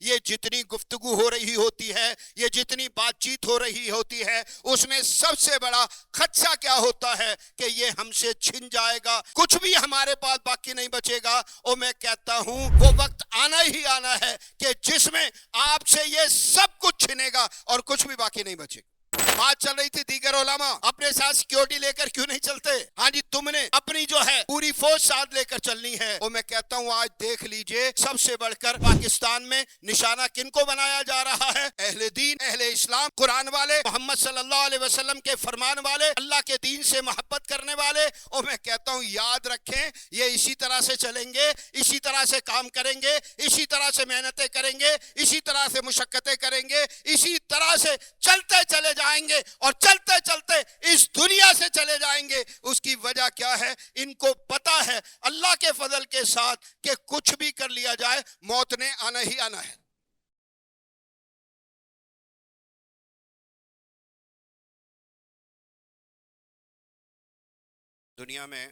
یہ جتنی گفتگو ہو رہی ہوتی ہے، یہ جتنی بات چیت ہو رہی ہوتی ہے، اس میں سب سے بڑا خدشہ کیا ہوتا ہے کہ یہ ہم سے چھن جائے گا، کچھ بھی ہمارے پاس باقی نہیں بچے گا۔ اور میں کہتا ہوں وہ وقت آنا ہی آنا ہے کہ جس میں آپ سے یہ سب کچھ چھنے گا اور کچھ بھی باقی نہیں بچے گا۔ بات چل رہی تھی دیگر علماء اپنے ساتھ سیکیورٹی لے کر کیوں نہیں چلتے؟ ہاں جی، تم نے اپنی جو ہے پوری فوج ساتھ لے کر چلنی ہے۔ اور میں کہتا ہوں آج دیکھ لیجئے، سب سے بڑھ کر پاکستان میں نشانہ کن کو بنایا جا رہا ہے؟ اہل دین، اہل اسلام، قرآن والے، محمد صلی اللہ علیہ وسلم کے فرمان والے، اللہ کے دین سے محبت کرنے والے۔ اور میں کہتا ہوں یاد رکھیں، یہ اسی طرح سے چلیں گے، اسی طرح سے کام کریں گے، اسی طرح سے محنتیں کریں گے، اسی طرح سے مشقتیں کریں گے، اسی طرح سے چلتے چلے جائیں گے اور چلتے چلتے اس دنیا سے چلے جائیں گے۔ اس کی وجہ کیا ہے؟ ان کو پتا ہے اللہ کے فضل کے ساتھ کہ کچھ بھی کر لیا جائے موت نے آنا ہی آنا ہے۔ دنیا میں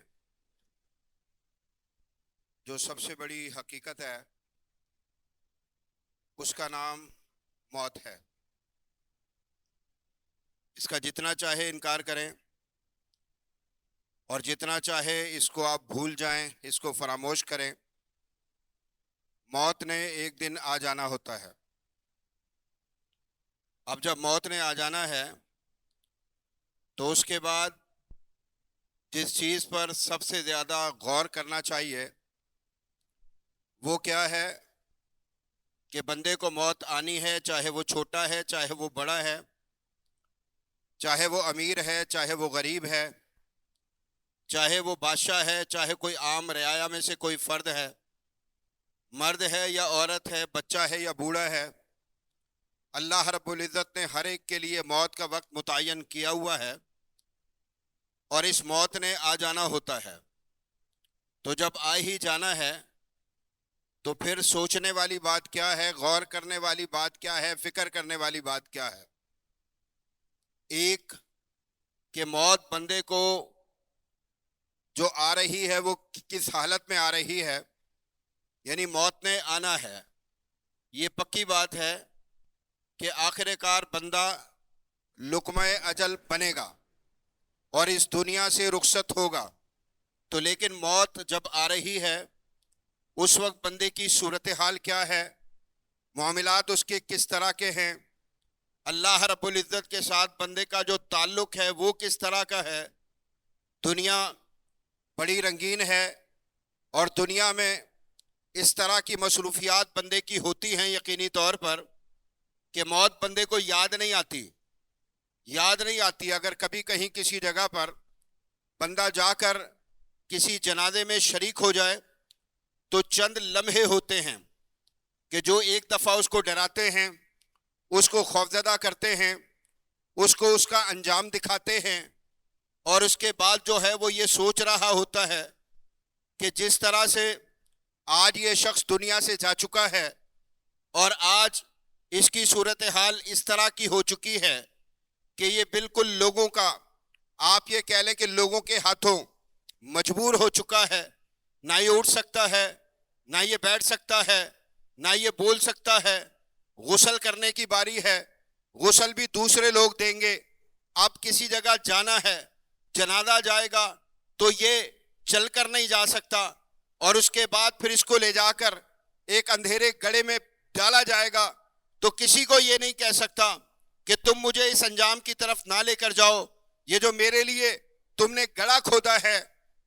جو سب سے بڑی حقیقت ہے اس کا نام موت ہے۔ اس کا جتنا چاہے انکار کریں اور جتنا چاہے اس کو آپ بھول جائیں، اس کو فراموش کریں، موت نے ایک دن آ جانا ہوتا ہے۔ اب جب موت نے آ جانا ہے تو اس کے بعد جس چیز پر سب سے زیادہ غور کرنا چاہیے وہ کیا ہے کہ بندے کو موت آنی ہے، چاہے وہ چھوٹا ہے، چاہے وہ بڑا ہے، چاہے وہ امیر ہے، چاہے وہ غریب ہے، چاہے وہ بادشاہ ہے، چاہے کوئی عام رعایا میں سے کوئی فرد ہے، مرد ہے یا عورت ہے، بچہ ہے یا بوڑھا ہے، اللہ رب العزت نے ہر ایک کے لیے موت کا وقت متعین کیا ہوا ہے اور اس موت نے آ جانا ہوتا ہے۔ تو جب آ ہی جانا ہے تو پھر سوچنے والی بات کیا ہے، غور کرنے والی بات کیا ہے، فکر کرنے والی بات کیا ہے؟ ایک کہ موت بندے کو جو آ رہی ہے وہ کس حالت میں آ رہی ہے، یعنی موت نے آنا ہے۔ یہ پکی بات ہے کہ آخر کار بندہ لقمہ اجل بنے گا اور اس دنیا سے رخصت ہوگا۔ تو لیکن موت جب آ رہی ہے اس وقت بندے کی صورتحال کیا ہے، معاملات اس کے کس طرح کے ہیں، اللہ رب العزت کے ساتھ بندے کا جو تعلق ہے وہ کس طرح کا ہے۔ دنیا بڑی رنگین ہے اور دنیا میں اس طرح کی مصروفیات بندے کی ہوتی ہیں یقینی طور پر کہ موت بندے کو یاد نہیں آتی۔ اگر کبھی کہیں کسی جگہ پر بندہ جا کر کسی جنازے میں شریک ہو جائے تو چند لمحے ہوتے ہیں کہ جو ایک دفعہ اس کو ڈراتے ہیں، اس کو خوفزدہ کرتے ہیں، اس کو اس کا انجام دکھاتے ہیں، اور اس کے بعد جو ہے وہ یہ سوچ رہا ہوتا ہے کہ جس طرح سے آج یہ شخص دنیا سے جا چکا ہے اور آج اس کی صورتحال اس طرح کی ہو چکی ہے کہ یہ بالکل لوگوں کا، آپ یہ کہہ لیں کہ لوگوں کے ہاتھوں مجبور ہو چکا ہے، نہ یہ اٹھ سکتا ہے، نہ یہ بیٹھ سکتا ہے، نہ یہ بول سکتا ہے۔ غسل کرنے کی باری ہے، غسل بھی دوسرے لوگ دیں گے۔ اب کسی جگہ جانا ہے، جنازہ جائے گا تو یہ چل کر نہیں جا سکتا، اور اس کے بعد پھر اس کو لے جا کر ایک اندھیرے گڑھے میں ڈالا جائے گا تو کسی کو یہ نہیں کہہ سکتا کہ تم مجھے اس انجام کی طرف نہ لے کر جاؤ، یہ جو میرے لیے تم نے گڑھا کھودا ہے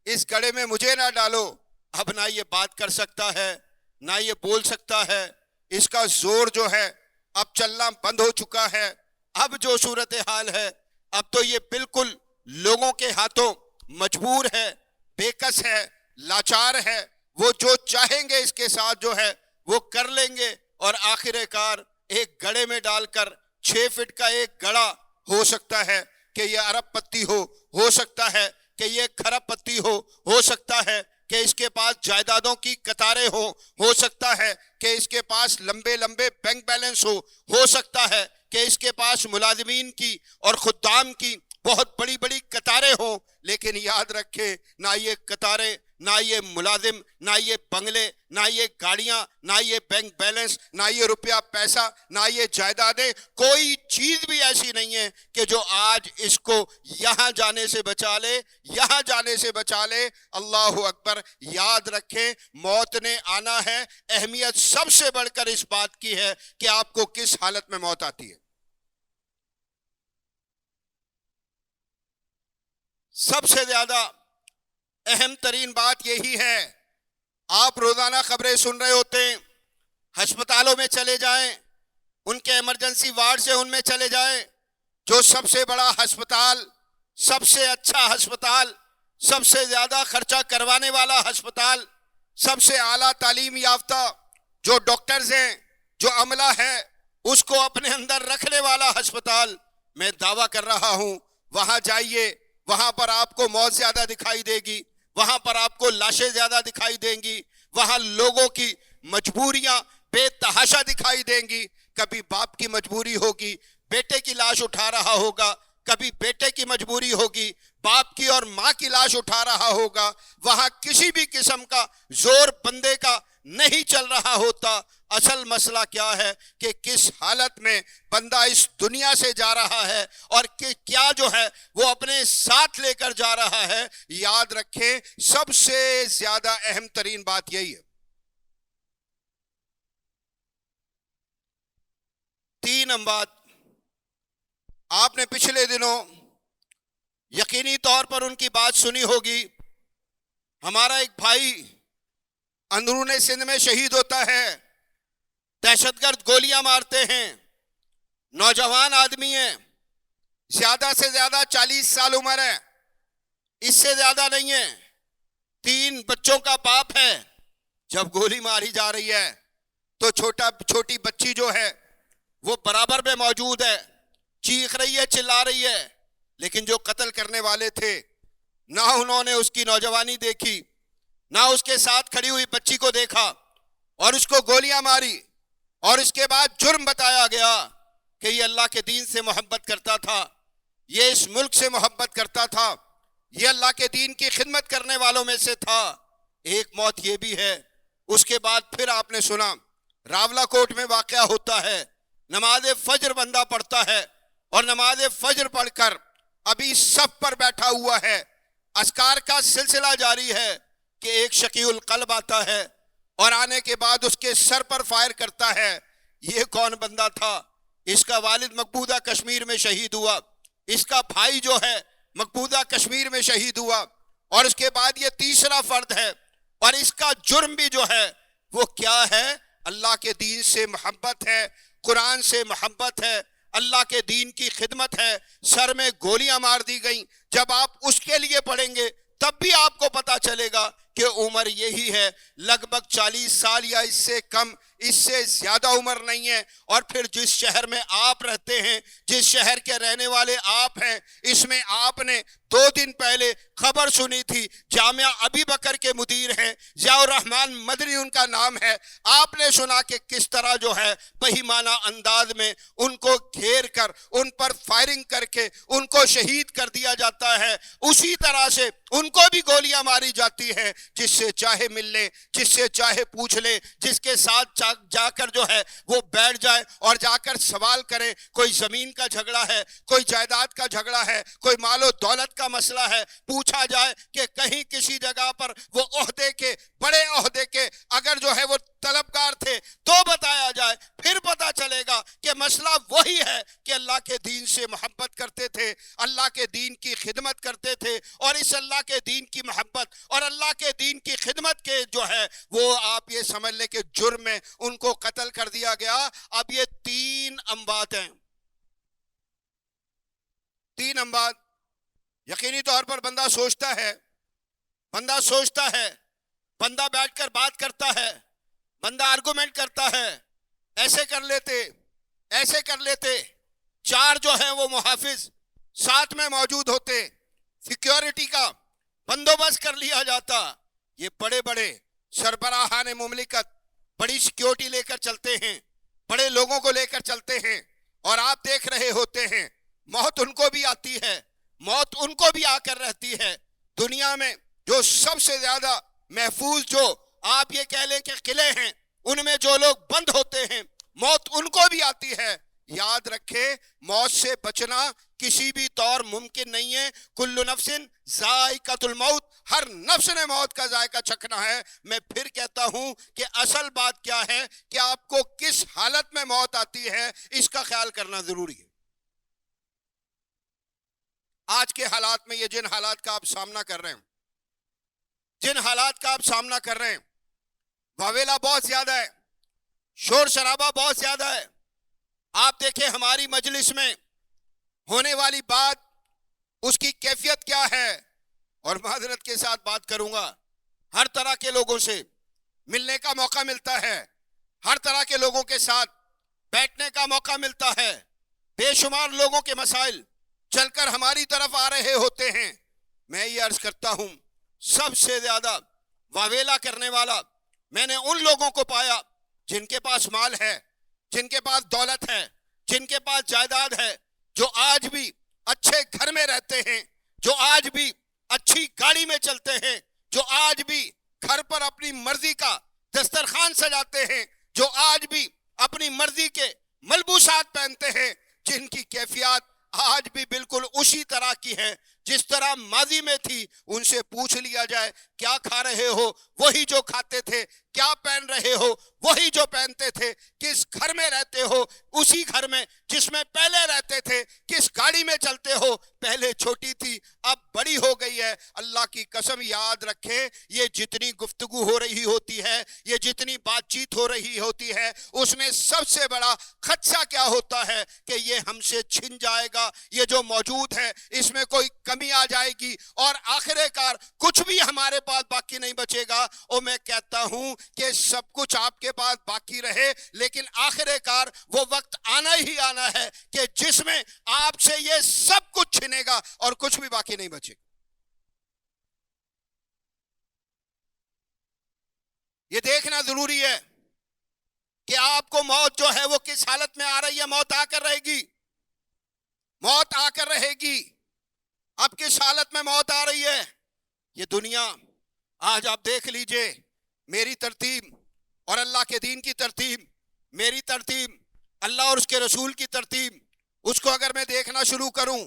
اس گڑھے میں مجھے نہ ڈالو۔ اب نہ یہ بات کر سکتا ہے، نہ یہ بول سکتا ہے، اس کا زور جو ہے اب چلنا بند ہو چکا ہے۔ اب جو صورتحال ہے اب تو یہ بالکل لوگوں کے ہاتھوں مجبور ہے، بے کس ہے، لاچار ہے۔ وہ جو چاہیں گے اس کے ساتھ جو ہے وہ کر لیں گے، اور آخر کار ایک گڑھے میں ڈال کر 6 فٹ کا ایک گڑھا ہو سکتا ہے کہ یہ ارب پتی ہو سکتا ہے کہ یہ کھرب پتی ہو سکتا ہے کہ اس کے پاس جائیدادوں کی قطاریں ہو سکتا ہے کہ اس کے پاس لمبے لمبے بینک بیلنس ہو سکتا ہے کہ اس کے پاس ملازمین کی اور خدام کی بہت بڑی بڑی قطاریں ہوں، لیکن یاد رکھیں نہ یہ قطاریں، نہ یہ ملازم، نہ یہ بنگلے، نہ یہ گاڑیاں، نہ یہ بینک بیلنس، نہ یہ روپیہ پیسہ، نہ یہ جائیدادیں، کوئی چیز بھی ایسی نہیں ہے کہ جو آج اس کو یہاں جانے سے بچا لے، یہاں جانے سے بچا لے۔ اللہ اکبر۔ یاد رکھیں موت نے آنا ہے، اہمیت سب سے بڑھ کر اس بات کی ہے کہ آپ کو کس حالت میں موت آتی ہے۔ سب سے زیادہ اہم ترین بات یہی ہے، آپ روزانہ خبریں سن رہے ہوتے ہیں، ہسپتالوں میں چلے جائیں، ان کے ایمرجنسی وارڈ سے ان میں چلے جائیں، جو سب سے بڑا ہسپتال، سب سے اچھا ہسپتال، سب سے زیادہ خرچہ کروانے والا ہسپتال، سب سے اعلیٰ تعلیم یافتہ جو ڈاکٹرز ہیں، جو عملہ ہے، اس کو اپنے اندر رکھنے والا ہسپتال، میں دعویٰ کر رہا ہوں وہاں جائیے، وہاں پر آپ کو موت زیادہ دکھائی دے گی، وہاں پر آپ کو لاشیں زیادہ دکھائی دیں گی، وہاں لوگوں کی مجبوریاں بے تحاشا دکھائی دیں گی۔ کبھی باپ کی مجبوری ہوگی، بیٹے کی لاش اٹھا رہا ہوگا، کبھی بیٹے کی مجبوری ہوگی، باپ کی اور ماں کی لاش اٹھا رہا ہوگا۔ وہاں کسی بھی قسم کا زور بندے کا نہیں چل رہا ہوتا۔ اصل مسئلہ کیا ہے کہ کس حالت میں بندہ اس دنیا سے جا رہا ہے اور کیا جو ہے وہ اپنے ساتھ لے کر جا رہا ہے۔ یاد رکھیں سب سے زیادہ اہم ترین بات یہی ہے۔ تین بات آپ نے پچھلے دنوں یقینی طور پر ان کی بات سنی ہوگی۔ ہمارا ایک بھائی اندرون سندھ میں شہید ہوتا ہے، دہشت گرد گولیاں مارتے ہیں، نوجوان آدمی ہے، زیادہ سے زیادہ 40 سال عمر ہے، اس سے زیادہ نہیں ہے، 3 بچوں کا باپ ہے۔ جب گولی ماری جا رہی ہے تو چھوٹی بچی جو ہے وہ برابر میں موجود ہے، چیخ رہی ہے، چلا رہی ہے، لیکن جو قتل کرنے والے تھے نہ انہوں نے اس کی نوجوانی دیکھی، نہ اس کے ساتھ کھڑی ہوئی بچی کو دیکھا، اور اس کو گولیاں ماری، اور اس کے بعد جرم بتایا گیا کہ یہ اللہ کے دین سے محبت کرتا تھا، یہ اس ملک سے محبت کرتا تھا، یہ اللہ کے دین کی خدمت کرنے والوں میں سے تھا۔ ایک موت یہ بھی ہے۔ اس کے بعد پھر آپ نے سنا راولہ کوٹ میں واقعہ ہوتا ہے، نماز فجر بندہ پڑھتا ہے، اور نماز فجر پڑھ کر ابھی صف پر بیٹھا ہوا ہے، اذکار کا سلسلہ جاری ہے کہ ایک شقی القلب آتا ہے اور آنے کے بعد اس کے سر پر فائر کرتا ہے۔ یہ کون بندہ تھا؟ اس کا والد مقبوضہ کشمیر میں شہید ہوا، اس کا بھائی جو ہے مقبوضہ کشمیر میں شہید ہوا، اور اس کے بعد یہ تیسرا فرد ہے، اور اس کا جرم بھی جو ہے وہ کیا ہے؟ اللہ کے دین سے محبت ہے، قرآن سے محبت ہے، اللہ کے دین کی خدمت ہے۔ سر میں گولیاں مار دی گئیں۔ جب آپ اس کے لیے پڑھیں گے تب بھی آپ کو پتا چلے گا کہ عمر یہی ہے، لگ بھگ 40 سال یا اس سے کم، اس سے زیادہ عمر نہیں ہے۔ اور پھر جس شہر میں آپ رہتے ہیں، جس شہر کے رہنے والے آپ ہیں، اس میں آپ نے 2 دن پہلے خبر سنی تھی، جامعہ ابی بکر کے مدیر ہیں، ضیاء الرحمن مدنی ان کا نام ہے۔ آپ نے سنا کہ کس طرح جو ہے بہیمانہ انداز میں ان کو گھیر کر، ان پر فائرنگ کر کے ان کو شہید کر دیا جاتا ہے۔ اسی طرح سے ان کو بھی گولیاں ماری جاتی ہیں۔ جس سے چاہے مل لیں، جس سے چاہے پوچھ لیں، جس کے ساتھ جا کر جو ہے وہ بیٹھ جائے اور جا کر سوال کرے، کوئی زمین کا جھگڑا ہے، کوئی جائیداد کا جھگڑا ہے، کوئی مال و دولت کا مسئلہ ہے، پوچھا جائے کہ کہیں کسی جگہ پر وہ عہدے کے، بڑے عہدے کے اگر جو ہے وہ طلبگار تھے تو بتایا جائے، پھر پتا چلے گا کہ مسئلہ وہی ہے کہ اللہ کے دین سے محبت کرتے تھے، اللہ کے دین کی خدمت کرتے تھے، اور اس اللہ کے دین کی محبت اور اللہ کے دین کی خدمت کے جو ہے وہ آپ یہ سمجھ لیں کہ جرم میں ان کو قتل کر دیا گیا۔ اب یہ 3 اموات ہیں، 3 اموات۔ یقینی طور پر بندہ سوچتا ہے، بندہ بیٹھ کر بات کرتا ہے، بندہ آرگومنٹ کرتا ہے، ایسے کر لیتے 4 جو ہیں وہ محافظ ساتھ میں موجود ہوتے، سیکیورٹی کا بندوبست کر لیا جاتا۔ یہ بڑے بڑے سربراہان مملکت بڑی سیکیورٹی لے کر چلتے ہیں، بڑے لوگوں کو لے کر چلتے ہیں، اور آپ دیکھ رہے ہوتے ہیں موت ان کو بھی آتی ہے، موت ان کو بھی آ کر رہتی ہے۔ دنیا میں جو سب سے زیادہ محفوظ جو آپ یہ کہہ لیں کہ قلعے ہیں ان میں جو لوگ بند ہوتے ہیں موت ان کو بھی آتی ہے. یاد رکھے موت سے بچنا کسی بھی طور ممکن نہیں ہے. کل نفس ذائقۃ الموت، ہر نفس نے موت کا ذائقہ چکھنا ہے. میں پھر کہتا ہوں کہ اصل بات کیا ہے کہ آپ کو کس حالت میں موت آتی ہے اس کا خیال کرنا ضروری ہے. آج کے حالات میں یہ جن حالات کا آپ سامنا کر رہے ہیں، جن حالات کا آپ سامنا کر رہے ہیں، واویلا بہت زیادہ ہے، شور شرابہ بہت زیادہ ہے. آپ دیکھیں ہماری مجلس میں ہونے والی بات، اس کی کیفیت کیا ہے. اور معذرت کے ساتھ بات کروں گا، ہر طرح کے لوگوں سے ملنے کا موقع ملتا ہے، ہر طرح کے لوگوں کے ساتھ بیٹھنے کا موقع ملتا ہے. بے شمار لوگوں کے مسائل چل کر ہماری طرف آ رہے ہوتے ہیں. میں یہ عرض کرتا ہوں سب سے زیادہ واویلا کرنے والا میں نے ان لوگوں کو پایا جن کے پاس مال ہے، جن کے پاس دولت ہے، جن کے پاس جائیداد ہے، جو آج بھی اچھے گھر میں رہتے ہیں، جو آج بھی اچھی گاڑی میں چلتے ہیں، جو آج بھی گھر پر اپنی مرضی کا دسترخوان سجاتے ہیں، جو آج بھی اپنی مرضی کے ملبوسات پہنتے ہیں، جن کی کیفیات آج بھی بالکل اسی طرح کی ہے جس طرح ماضی میں تھی. ان سے پوچھ لیا جائے کیا کھا رہے ہو، وہی جو کھاتے تھے. کیا پہن رہے ہو، وہی جو پہنتے تھے. کس گھر میں رہتے ہو، اسی گھر میں جس میں پہلے رہتے تھے. کس گاڑی میں چلتے ہو، پہلے چھوٹی تھی اب بڑی ہو گئی ہے. اللہ کی قسم یاد رکھیں یہ جتنی گفتگو ہو رہی ہوتی ہے، یہ جتنی بات چیت ہو رہی ہوتی ہے، اس میں سب سے بڑا خدشہ کیا ہوتا ہے کہ یہ ہم سے چھن جائے گا. یہ جو موجود ہے اس میں کوئی کمی آ جائے گی اور آخر کار کچھ بھی ہمارے پاس باقی نہیں بچے گا. اور میں کہتا ہوں کہ سب کچھ آپ کے پاس باقی رہے، لیکن آخر کار وہ وقت آنا ہی آنا ہے کہ جس میں آپ سے یہ سب کچھ چھنے گا اور کچھ بھی باقی نہیں بچے گا. یہ دیکھنا ضروری ہے کہ آپ کو موت جو ہے وہ کس حالت میں آ رہی ہے. موت آ کر رہے گی، موت آ کر رہے گی. اب کس حالت میں موت آ رہی ہے یہ دنیا آج آپ دیکھ لیجئے. میری ترتیب اور اللہ کے دین کی ترتیب، میری ترتیب اللہ اور اس کے رسول کی ترتیب، اس کو اگر میں دیکھنا شروع کروں.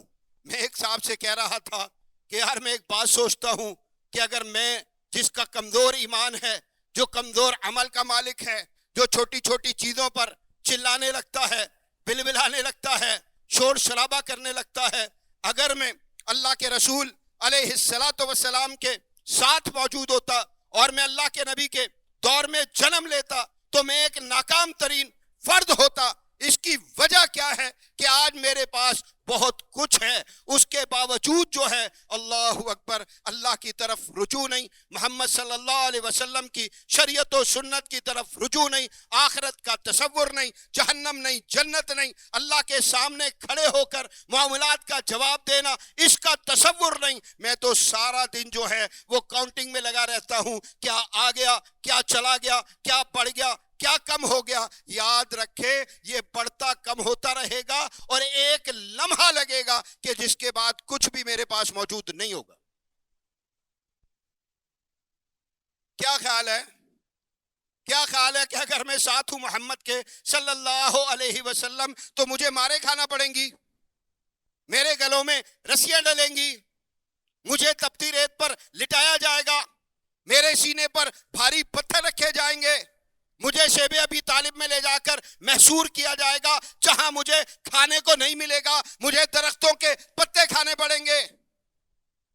میں ایک صاحب سے کہہ رہا تھا کہ یار میں ایک بات سوچتا ہوں کہ اگر میں جس کا کمزور ایمان ہے، جو کمزور عمل کا مالک ہے، جو چھوٹی چھوٹی چیزوں پر چلانے لگتا ہے، بلبلانے لگتا ہے، شور شرابہ کرنے لگتا ہے، اگر میں اللہ کے رسول علیہ السلام کے ساتھ موجود ہوتا اور میں اللہ کے نبی کے دور میں جنم لیتا تو میں ایک ناکام ترین فرد ہوتا. اس کی وجہ کیا ہے کہ آج میرے پاس بہت کچھ ہے، اس کے باوجود جو ہے اللہ اکبر اللہ کی طرف رجوع نہیں، محمد صلی اللہ علیہ وسلم کی شریعت و سنت کی طرف رجوع نہیں، آخرت کا تصور نہیں، جہنم نہیں، جنت نہیں، اللہ کے سامنے کھڑے ہو کر معاملات کا جواب دینا اس کا تصور نہیں. میں تو سارا دن جو ہے وہ کاؤنٹنگ میں لگا رہتا ہوں، کیا آ گیا، کیا چلا گیا، کیا بڑھ گیا، کیا کم ہو گیا. یاد رکھے یہ بڑھتا کم ہوتا رہے گا اور ایک لمحہ لگے گا کہ جس کے بعد کچھ بھی میرے پاس موجود نہیں ہوگا. کیا خیال ہے، کیا خیال ہے کہ اگر میں ساتھ ہوں محمد کے صلی اللہ علیہ وسلم تو مجھے مارے کھانا پڑیں گی، میرے گلوں میں رسیاں ڈلیں گی، مجھے تپتی ریت پر لٹایا جائے گا، میرے سینے پر بھاری پتھر رکھے جائیں گے، مجھے شیب ابی طالب میں لے جا کر محصور کیا جائے گا جہاں مجھے کھانے کو نہیں ملے گا، مجھے درختوں کے پتے کھانے پڑیں گے،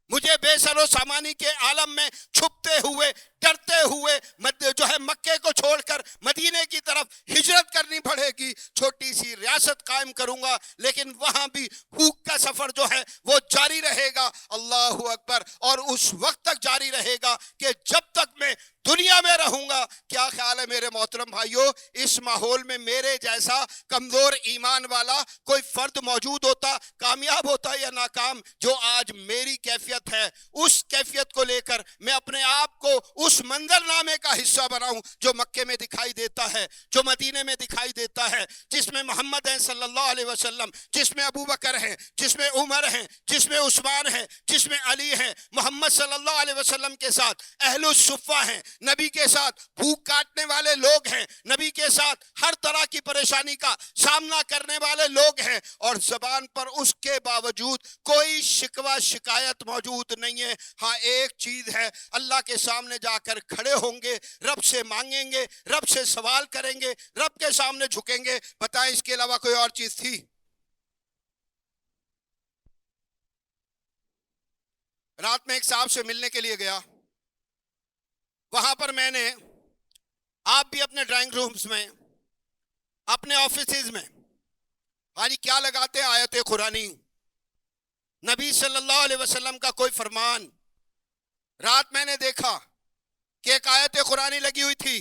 مجھے بے سر و سامانی کے عالم میں چھپتے ہوئے ڈرتے ہوئے جو ہے مکے کو چھوڑ کر مدینے کی طرف ہجرت کرنی پڑے گی. چھوٹی سی ریاست قائم کروں گا لیکن وہاں بھی بھوک کا سفر جو ہے وہ جاری رہے گا. اللہ اکبر. اور اس وقت تک جاری رہے گا کہ جب تک میں دنیا میں رہوں گا. کیا خیال ہے میرے محترم بھائیوں، اس ماحول میں میرے جیسا کمزور ایمان والا کوئی فرد موجود ہوتا، کامیاب ہوتا یا ناکام؟ جو آج میری کیفیت ہے اس کیفیت کو لے کر میں اپنے آپ کو اس منظر نامے کا حصہ بناؤں جو مکے میں دکھائی دیتا ہے، جو مدینے میں دکھائی دیتا ہے، جس میں محمد ہیں صلی اللہ علیہ وسلم، جس میں ابو بکر ہیں، جس میں عمر ہیں، جس میں عثمان ہیں، جس میں علی ہیں، محمد صلی اللہ علیہ وسلم کے ساتھ اہل الصفہ ہیں، نبی کے ساتھ بھوک کاٹنے والے لوگ ہیں، نبی کے ساتھ ہر طرح کی پریشانی کا سامنا کرنے والے لوگ ہیں، اور زبان پر اس کے باوجود کوئی شکوہ شکایت موجود نہیں ہے۔ ہاں ایک چیز ہے، اللہ کے سامنے جا کر کھڑے ہوں گے، رب سے مانگیں گے، رب سے سوال کریں گے، رب کے سامنے جھکیں گے۔ بتائیں اس کے علاوہ کوئی اور چیز تھی؟ رات میں ایک صاحب سے ملنے کے لیے گیا، وہاں پر میں نے، آپ بھی اپنے ڈرائنگ رومز میں، اپنے آفیسز میں کیا لگاتے ہیں؟ آیت قرآنی، نبی صلی اللہ علیہ وسلم کا کوئی فرمان۔ رات میں نے دیکھا کہ ایک آیت قرآنی لگی ہوئی تھی،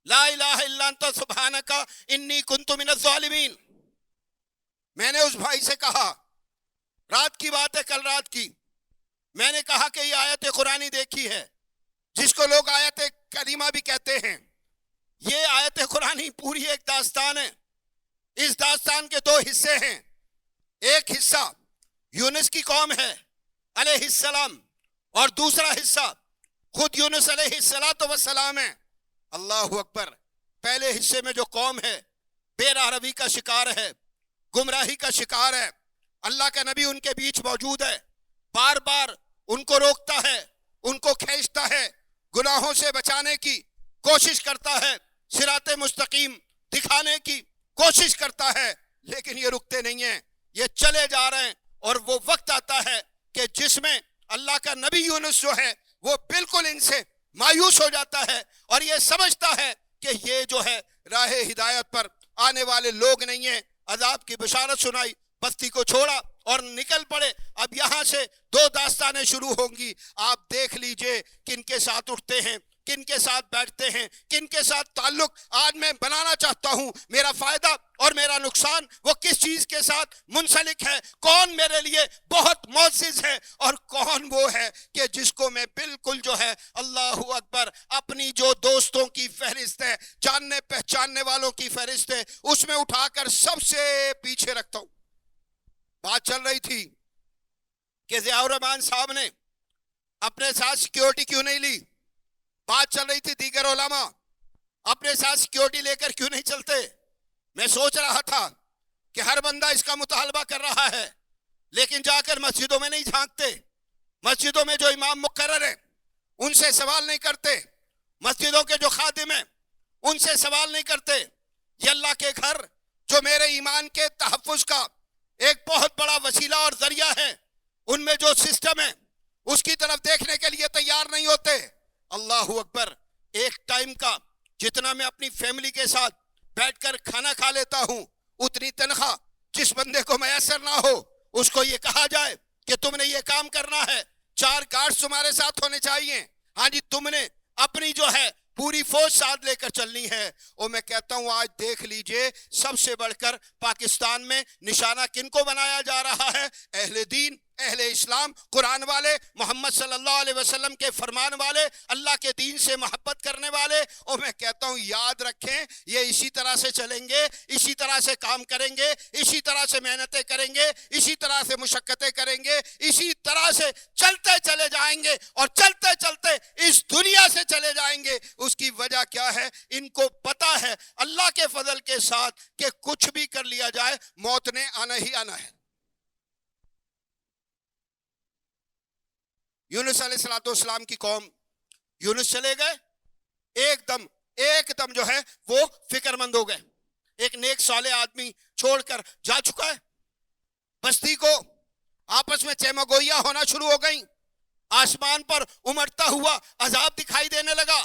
لا الہ الا انت سبحانک انی کنت من الظالمین۔ میں نے اس بھائی سے کہا، رات کی بات ہے، کل رات کی، میں نے کہا کہ یہ آیت قرآنی دیکھی ہے جس کو لوگ آیت کریمہ بھی کہتے ہیں، یہ آیت قرآنی پوری ایک داستان ہے۔ اس داستان کے دو حصے ہیں، ایک حصہ یونس کی قوم ہے علیہ السلام، اور دوسرا حصہ خود یونس علیہ السلام ہے۔ اللہ اکبر۔ پہلے حصے میں جو قوم ہے بے راہ روی کا شکار ہے، گمراہی کا شکار ہے، اللہ کا نبی ان کے بیچ موجود ہے، بار بار ان کو روکتا ہے، ان کو کھینچتا ہے، گناہوں سے بچانے کی کوشش کرتا ہے، صراط مستقیم دکھانے کی کوشش کرتا ہے، لیکن یہ رکتے نہیں ہیں، یہ چلے جا رہے ہیں۔ اور وہ وقت آتا ہے کہ جس میں اللہ کا نبی یونس جو ہے وہ بالکل ان سے مایوس ہو جاتا ہے، اور یہ سمجھتا ہے کہ یہ جو ہے راہ ہدایت پر آنے والے لوگ نہیں ہیں۔ عذاب کی بشارت سنائی، بستی کو چھوڑا اور نکل پڑے۔ اب یہاں سے دو داستانیں شروع ہوں گی، آپ دیکھ لیجئے کن کے ساتھ اٹھتے ہیں، کن کے ساتھ بیٹھتے ہیں، کن کے ساتھ تعلق آج میں بنانا چاہتا ہوں۔ میرا فائدہ اور میرا نقصان وہ کس چیز کے ساتھ منسلک ہے، کون میرے لیے بہت معزز ہے، اور کون وہ ہے کہ جس کو میں بالکل جو ہے اللہ اکبر اپنی جو دوستوں کی فہرست ہے، جاننے پہچاننے والوں کی فہرست ہے، اس میں اٹھا کر سب سے پیچھے رکھتا ہوں۔ بات چل رہی تھی کہ ضیاء الرحمن صاحب نے اپنے ساتھ سیکیورٹی کیوں نہیں لی، بات چل رہی تھی دیگر علماء اپنے ساتھ سیکیورٹی لے کر کیوں نہیں چلتے۔ میں سوچ رہا تھا کہ ہر بندہ اس کا مطالبہ کر رہا ہے، لیکن جا کر مسجدوں میں نہیں جھانکتے، مسجدوں میں جو امام مقرر ہیں ان سے سوال نہیں کرتے، مسجدوں کے جو خادم ہیں ان سے سوال نہیں کرتے۔ یہ اللہ کے گھر جو میرے ایمان کے تحفظ کا ایک بہت بڑا وسیلہ اور ذریعہ ہے، ان میں جو سسٹم ہے اس کی طرف دیکھنے کے لیے تیار نہیں ہوتے۔ اللہ اکبر۔ ایک ٹائم کا جتنا میں اپنی فیملی کے ساتھ بیٹھ کر کھانا کھا لیتا ہوں، اتنی تنخواہ جس بندے کو میسر نہ ہو، اس کو یہ کہا جائے کہ تم نے یہ کام کرنا ہے، 4 گارڈز تمہارے ساتھ ہونے چاہیے، ہاں جی تم نے اپنی جو ہے پوری فوج ساتھ لے کر چلنی ہے۔ اور میں کہتا ہوں آج دیکھ لیجئے سب سے بڑھ کر پاکستان میں نشانہ کن کو بنایا جا رہا ہے؟ اہل دین، اہل اسلام، قرآن والے، محمد صلی اللہ علیہ وسلم کے فرمان والے، اللہ کے دین سے محبت کرنے والے۔ اور میں کہتا ہوں یاد رکھیں یہ اسی طرح سے چلیں گے، اسی طرح سے کام کریں گے، اسی طرح سے محنتیں کریں گے، اسی طرح سے مشقتیں کریں گے، اسی طرح سے چلتے چلے جائیں گے، اور چلتے چلتے اس دنیا سے چلے جائیں گے۔ اس کی وجہ کیا ہے؟ ان کو پتا ہے اللہ کے فضل کے ساتھ کہ کچھ بھی کر لیا جائے موت نے آنا ہی آنا ہے۔ یونس علیہ السلام کی قوم، یونس چلے گئے، ایک دم جو ہے وہ فکر مند ہو گئے۔ ایک نیک صالح آدمی چھوڑ کر جا چکا ہے، بستی کو آپس میں چیمہ گوئیاں ہونا شروع ہو گئیں، آسمان پر امڑتا ہوا عذاب دکھائی دینے لگا۔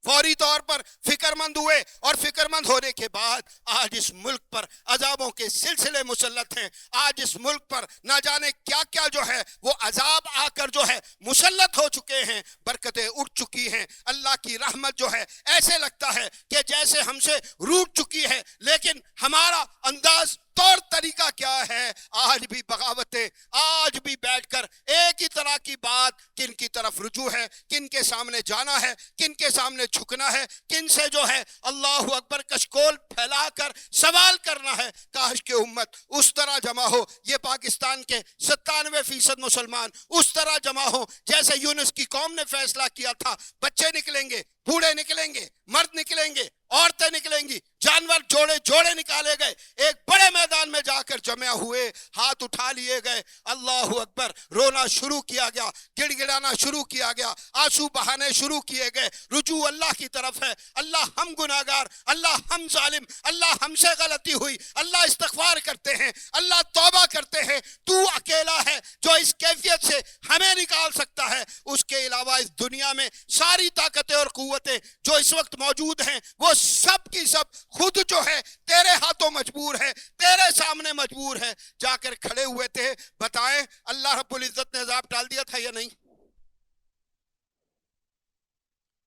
فوری طور پر فکر مند ہوئے، اور فکر مند ہونے کے بعد آج اس ملک پر عذابوں کے سلسلے مسلط ہیں۔ آج اس ملک پر نہ جانے کیا کیا جو ہے وہ عذاب آ کر جو ہے مسلط ہو چکے ہیں، برکتیں اٹھ چکی ہیں، اللہ کی رحمت جو ہے ایسے لگتا ہے کہ جیسے ہم سے روٹ چکی ہے، لیکن ہمارا انداز طور طریقہ کیا ہے؟ آج بھی بغاوتیں، آج بھی بیٹھ کر ایک ہی طرح کی بات، کن کی طرف رجوع ہے، کن کے سامنے جانا ہے، کن کے سامنے جھکنا ہے، کن سے جو ہے اللہ اکبر کشکول پھیلا کر سوال کرنا ہے۔ کاش کہ امت اس طرح جمع ہو، یہ پاکستان کے 97% مسلمان اس طرح جمع ہو جیسے یونس کی قوم نے فیصلہ کیا تھا۔ بچے نکلیں گے، بوڑھے نکلیں گے، مرد نکلیں گے، عورتیں نکلیں گی، جانور جوڑے جوڑے نکالے گئے، ایک بڑے میدان میں جا کر جمع ہوئے، ہاتھ اٹھا لیے گئے، اللہ اکبر، رونا شروع کیا گیا، گڑ گڑانا شروع کیا گیا، آنسو بہانے شروع کیے گئے۔ رجوع اللہ کی طرف ہے۔ اللہ ہم گناہگار، اللہ ہم ظالم، اللہ ہم سے غلطی ہوئی، اللہ استغفار کرتے ہیں، اللہ توبہ کرتے ہیں۔ تو اکیلا ہے جو اس کیفیت سے ہمیں نکال سکتا ہے، اس کے علاوہ اس دنیا میں ساری طاقتیں اور قوتیں جو اس وقت موجود ہیں وہ سب کی سب خود جو ہے تیرے ہاتھوں مجبور ہے، تیرے سامنے مجبور ہے۔ جا کر کھڑے ہوئے تھے، بتائیں اللہ رب العزت نے عذاب ٹال دیا تھا یا نہیں؟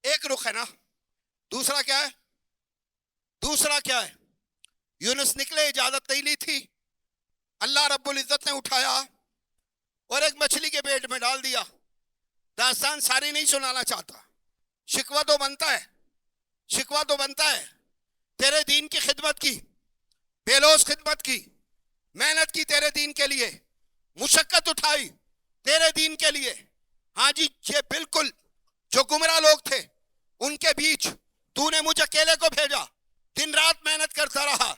ایک رخ ہے نا، دوسرا کیا ہے؟ دوسرا کیا ہے؟ یونس نکلے، اجازت نہیں لی تھی، اللہ رب العزت نے اٹھایا اور ایک مچھلی کے پیٹ میں ڈال دیا۔ داستان ساری نہیں سنانا چاہتا، شکوہ تو بنتا ہے، شکوہ تو بنتا ہے۔ تیرے دین کی خدمت کی، بے لوث خدمت کی، محنت کی تیرے دین کے لیے، مشقت اٹھائی تیرے دین کے لیے۔ ہاں جی، یہ بالکل جو گمراہ لوگ تھے ان کے بیچ تو نے مجھ اکیلے کو بھیجا، دن رات محنت کرتا رہا،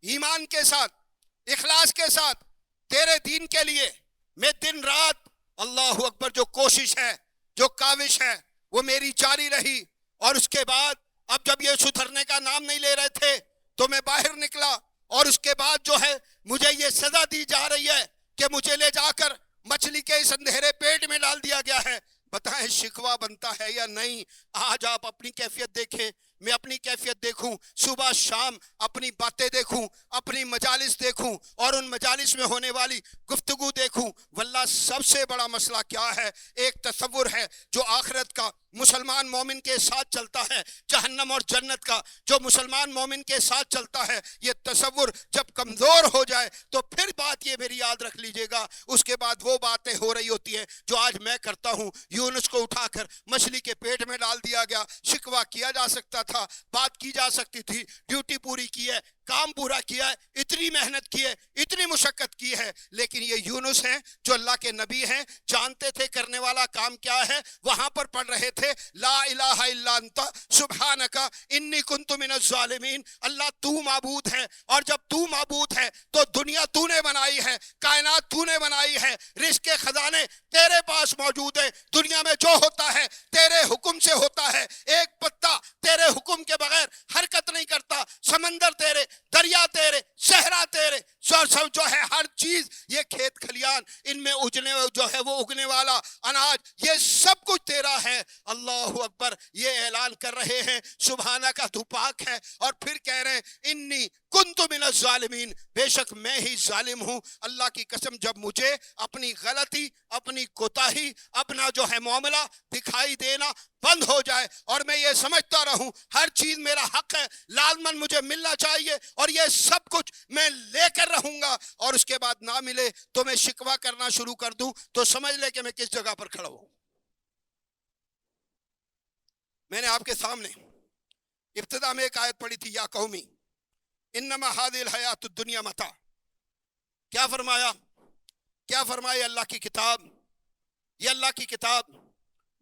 ایمان کے ساتھ، اخلاص کے ساتھ تیرے دین کے لیے میں دن رات، اللہ اکبر، جو کوشش ہے، جو کاوش ہے وہ میری جاری رہی۔ اور اس کے بعد اب جب یہ سدھرنے کا نام نہیں لے رہے تھے تو میں باہر نکلا، اور اس کے بعد جو ہے مجھے یہ سزا دی جا رہی ہے کہ مجھے لے جا کر مچھلی کے اس اندھیرے پیٹ میں ڈال دیا گیا ہے۔ بتائیں شکوہ بنتا ہے یا نہیں؟ آج آپ اپنی کیفیت دیکھیں، میں اپنی کیفیت دیکھوں، صبح شام اپنی باتیں دیکھوں، اپنی مجالس دیکھوں، اور ان مجالس میں ہونے والی گفتگو دیکھوں، واللہ سب سے بڑا مسئلہ کیا ہے؟ ایک تصور ہے جو آخرت کا مسلمان مومن کے ساتھ چلتا ہے، جہنم اور جنت کا جو مسلمان مومن کے ساتھ چلتا ہے۔ یہ تصور جب کمزور ہو جائے تو پھر بات یہ میری یاد رکھ لیجئے گا، اس کے بعد وہ باتیں ہو رہی ہوتی ہیں جو آج میں کرتا ہوں۔ یونس کو اٹھا کر مچھلی کے پیٹ میں ڈال دیا گیا، شکوہ کیا جا سکتا تھا، بات کی جا سکتی تھی، ڈیوٹی پوری کی ہے، کام پورا کیا ہے، اتنی محنت کی ہے، اتنی مشقت کی ہے، لیکن یہ یونس ہیں جو اللہ کے نبی ہیں، جانتے تھے کرنے والا کام کیا ہے، وہاں پر پڑھ رہے تھے لا الہ الا انت سبحانک انی کنت من الظالمین۔ اللہ تو معبود ہے، اور جب تو معبود ہے تو دنیا تو نے بنائی ہے، کائنات تو نے بنائی ہے، رزق کے خزانے تیرے پاس موجود ہیں، دنیا میں جو ہوتا ہے تیرے حکم سے ہوتا ہے، ایک پتا تیرے حکم کے بغیر حرکت نہیں کرتا، سمندر تیرے، دریا تیرے، صحرا تیرے، سب جو ہے ہر چیز، یہ کھیت کھلیان، ان میں اجنے جو ہے وہ اگنے والا اناج، یہ سب کچھ تیرا ہے۔ اللہ اکبر، یہ اعلان کر رہے ہیں سبحانہ کا تو پاک ہے، اور پھر کہہ رہے ہیں انی کنت من الظالمین، بے شک میں ہی ظالم ہوں۔ اللہ کی قسم، جب مجھے اپنی غلطی، اپنی کوتاہی، اپنا جو ہے معاملہ دکھائی دینا بند ہو جائے، اور میں یہ سمجھتا رہوں ہر چیز میرا حق ہے، لازماً مجھے ملنا چاہیے، اور یہ سب کچھ میں لے کر رہوں گا، اور اس کے بعد نہ ملے تو میں شکوہ کرنا شروع کر دوں، تو سمجھ لے کہ میں کس جگہ پر کھڑا ہوں۔ میں نے آپ کے سامنے ابتدا میں ایک آیت پڑھی تھی، یا قومی انما هذه الحیات الدنیا متاع۔ کیا فرمایا؟ کیا فرمایا اللہ کی کتاب؟ یہ اللہ کی کتاب،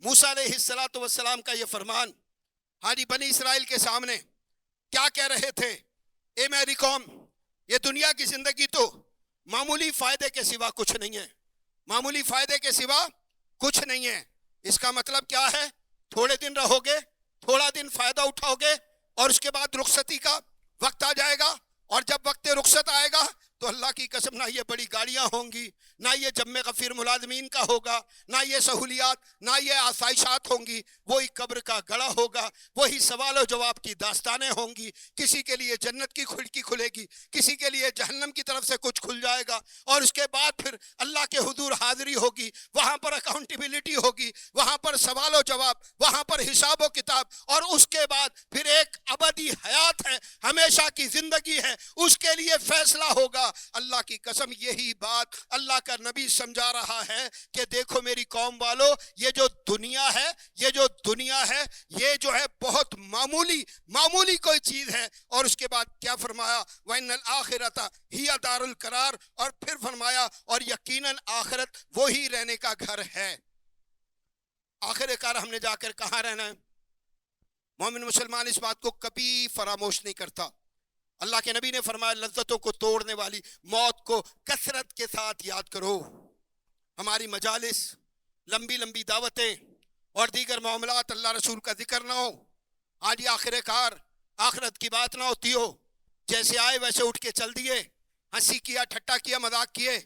موسیٰ علیہ السلام کا یہ فرمان، ہاں جی، بنی اسرائیل کے سامنے کیا کہہ رہے تھے؟ اے میری قوم، یہ دنیا کی زندگی تو معمولی فائدے کے سوا کچھ نہیں ہے، معمولی فائدے کے سوا کچھ نہیں ہے۔ اس کا مطلب کیا ہے؟ تھوڑے دن رہو گے، تھوڑا دن فائدہ اٹھاؤ گے، اور اس کے بعد رخصتی کا وقت آ جائے گا، اور جب وقت رخصت آئے گا تو اللہ کی قسم نہ یہ بڑی گاڑیاں ہوں گی، نہ یہ جمع غفیر ملازمین کا ہوگا، نہ یہ سہولیات، نہ یہ آسائشات ہوں گی، وہی قبر کا گڑھا ہوگا، وہی سوال و جواب کی داستانیں ہوں گی۔ کسی کے لیے جنت کی کھڑکی کھلے گی، کسی کے لیے جہنم کی طرف سے کچھ کھل جائے گا، اور اس کے بعد پھر اللہ کے حضور حاضری ہوگی، وہاں پر اکاؤنٹیبلٹی ہوگی، وہاں پر سوال و جواب، وہاں پر حساب و کتاب، اور اس کے بعد پھر ایک ابدی حیات ہے ہے, ہمیشہ کی زندگی ہے, اس کے لیے فیصلہ ہوگا. اللہ کی قسم یہی بات اللہ کا نبی سمجھا رہا ہے کہ دیکھو میری قوم والو, یہ جو دنیا ہے یہ جو ہے بہت معمولی کوئی چیز ہے. اور اس کے بعد کیا فرمایا, وَإِنَّ الْآخِرَةَ هِيَ دَارُ الْقَرَارِ, اور پھر فرمایا اور یقیناً آخرت وہی رہنے کا گھر ہے. آخر کار ہم نے جا کر کہاں رہنا ہے؟ مومن مسلمان اس بات کو کبھی فراموش نہیں کرتا. اللہ کے نبی نے فرمایا لذتوں کو توڑنے والی موت کو کثرت کے ساتھ یاد کرو. ہماری مجالس, لمبی دعوتیں اور دیگر معاملات, اللہ رسول کا ذکر نہ ہو. آج آخر کار آخرت کی بات نہ ہوتی ہو, جیسے آئے ویسے اٹھ کے چل دیے, ہنسی کیا, ٹھٹا کیا, مذاق کیے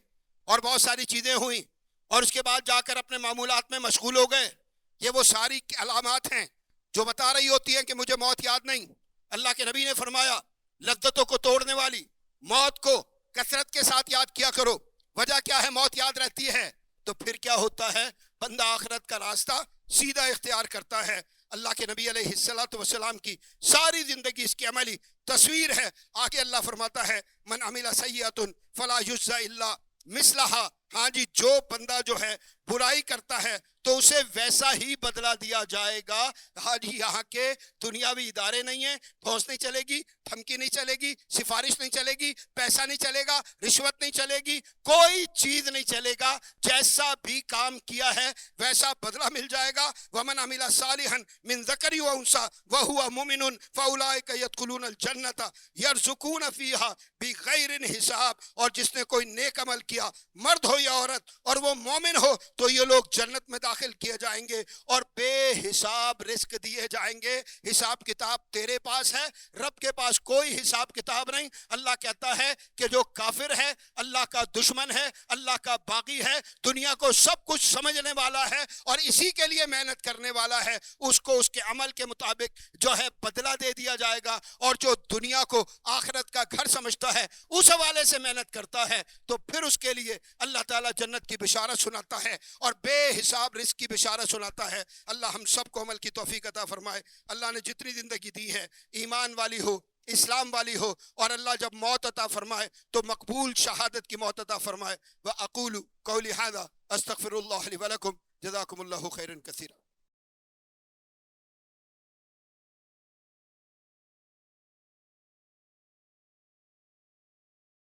اور بہت ساری چیزیں ہوئیں, اور اس کے بعد جا کر اپنے معمولات میں مشغول ہو گئے. یہ وہ ساری علامات ہیں جو بتا رہی ہوتی ہیں کہ مجھے موت یاد نہیں. اللہ کے نبی نے فرمایا لذتوں کو توڑنے والی موت کو کثرت کے ساتھ یاد کیا کرو. وجہ کیا ہے؟ موت یاد رہتی ہے تو پھر کیا ہوتا ہے, بندہ آخرت کا راستہ سیدھا اختیار کرتا ہے. اللہ کے نبی علیہ الصلوۃ والسلام کی ساری زندگی اس کی عملی تصویر ہے. آگے اللہ فرماتا ہے من عمل سیئۃ فلا یجزی الا مثلھا. ہاں جی, جو بندہ جو ہے برائی کرتا ہے تو اسے ویسا ہی بدلہ دیا جائے گا. ہاں جی, یہاں کے دنیاوی ادارے نہیں ہیں, پھونس نہیں چلے گی, دھمکی نہیں چلے گی, سفارش نہیں چلے گی, پیسہ نہیں چلے گا, رشوت نہیں چلے گی, کوئی چیز نہیں چلے گا. جیسا بھی کام کیا ہے ویسا بدلہ مل جائے گا. ومن عمل صالحا من ذکر و انثی وهو مؤمن فاولئک يدخلون الجنۃ یرزقون فیہا بغیر حساب. اور جس نے کوئی نیک عمل کیا, مرد ہو یا عورت, اور وہ مومن ہو, تو یہ لوگ جنت میں داخل کیے جائیں گے اور بے حساب رزق دیے جائیں گے. حساب کتاب تیرے پاس ہے, رب کے پاس کوئی حساب کتاب نہیں. اللہ کہتا ہے کہ جو کافر ہے, اللہ کا دشمن ہے, اللہ کا باغی ہے, دنیا کو سب کچھ سمجھنے والا ہے اور اسی کے لیے محنت کرنے والا ہے, اس کو اس کے عمل کے مطابق جو ہے بدلہ دے دیا جائے گا. اور جو دنیا کو آخرت کا گھر سمجھتا ہے, اس حوالے سے محنت کرتا ہے, تو پھر اس کے لیے اللہ تعالیٰ جنت کی بشارت سناتا ہے اور بے حساب رزق کی بشارت سناتا ہے. اللہ ہم سب کو عمل کی توفیق عطا فرمائے. اللہ نے جتنی زندگی دی ہے ایمان والی ہو, اسلام والی ہو, اور اللہ جب موت عطا فرمائے تو مقبول شہادت کی موت عطا فرمائے. وَأَقُولُ قَوْلِي هَذَا أَسْتَغْفِرُ اللَّهَ لِي وَلَكُمْ جزاكم الله خيرا كثيرا.